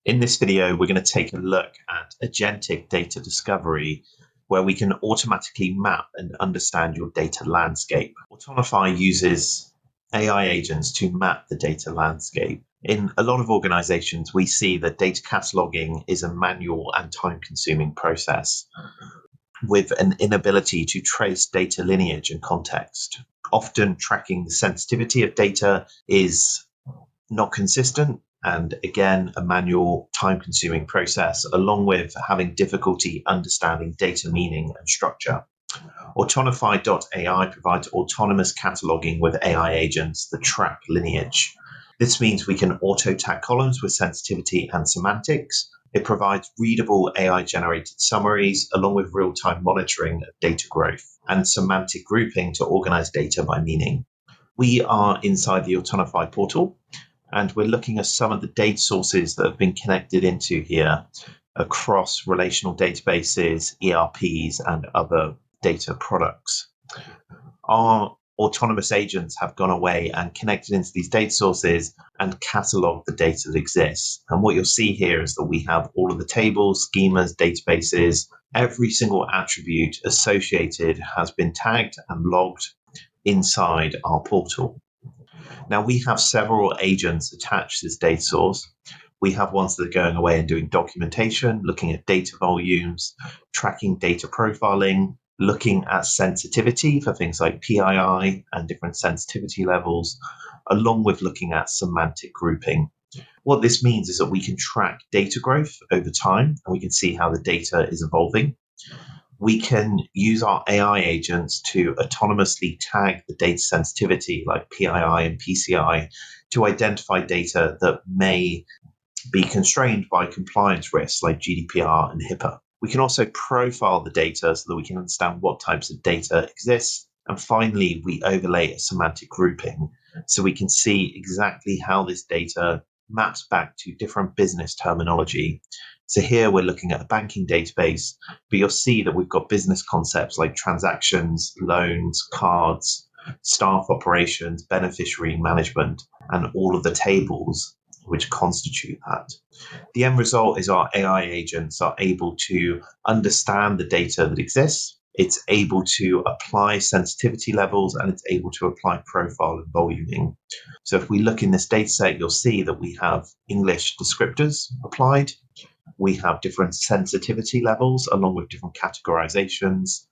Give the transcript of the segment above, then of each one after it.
In this video, we're going to take a look at agentic data discovery, where we can automatically map and understand your data landscape. Autonify uses AI agents to map the data landscape. In a lot of organizations, we see that data cataloging is a manual and time-consuming process with an inability to trace data lineage and context. Often tracking the sensitivity of data is not consistent, and again, a manual, time-consuming process, along with having difficulty understanding data meaning and structure. Autonify.ai provides autonomous cataloging with AI agents that track lineage. This means we can auto-tag columns with sensitivity and semantics. It provides readable AI-generated summaries, along with real-time monitoring of data growth and semantic grouping to organize data by meaning. We are inside the Autonify portal, and we're looking at some of the data sources that have been connected into here across relational databases, ERPs, and other data products. Our autonomous agents have gone away and connected into these data sources and cataloged the data that exists. And what you'll see here is that we have all of the tables, schemas, databases. Every single attribute associated has been tagged and logged inside our portal. Now, we have several agents attached to this data source. We have ones that are going away and doing documentation, looking at data volumes, tracking data profiling, looking at sensitivity for things like PII and different sensitivity levels, along with looking at semantic grouping. What this means is that we can track data growth over time, and we can see how the data is evolving. We can use our AI agents to autonomously tag the data sensitivity like PII and PCI to identify data that may be constrained by compliance risks like GDPR and HIPAA. We can also profile the data so that we can understand what types of data exist. And finally, we overlay a semantic grouping so we can see exactly how this data maps back to different business terminology. So here we're looking at a banking database, but you'll see that we've got business concepts like transactions, loans, cards, staff operations, beneficiary management, and all of the tables which constitute that. The end result is our AI agents are able to understand the data that exists. It's able to apply sensitivity levels, and it's able to apply profile and voluming. So if we look in this data set, you'll see that we have English descriptors applied. We have different sensitivity levels along with different categorizations.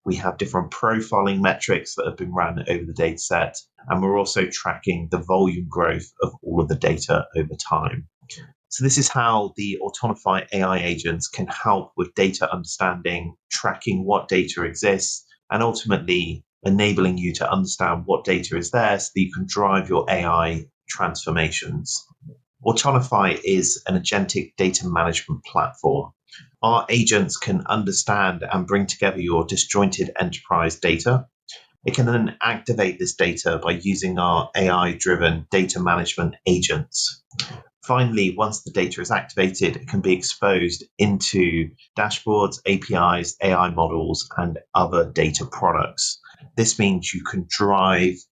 We have different profiling metrics that have been run over the data set. And we're also tracking the volume growth of all of the data over time. So this is how the Autonify AI agents can help with data understanding, tracking what data exists, and ultimately enabling you to understand what data is there so that you can drive your AI transformations. Autonify is an agentic data management platform. Our agents can understand and bring together your disjointed enterprise data. It can then activate this data by using our AI-driven data management agents. Finally, once the data is activated, it can be exposed into dashboards, APIs, AI models, and other data products. This means you can drive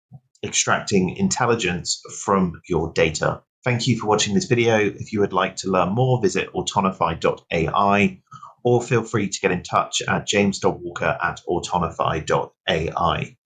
extracting intelligence from your data. Thank you for watching this video. If you would like to learn more, visit autonify.ai or feel free to get in touch at james.walker@autonify.ai.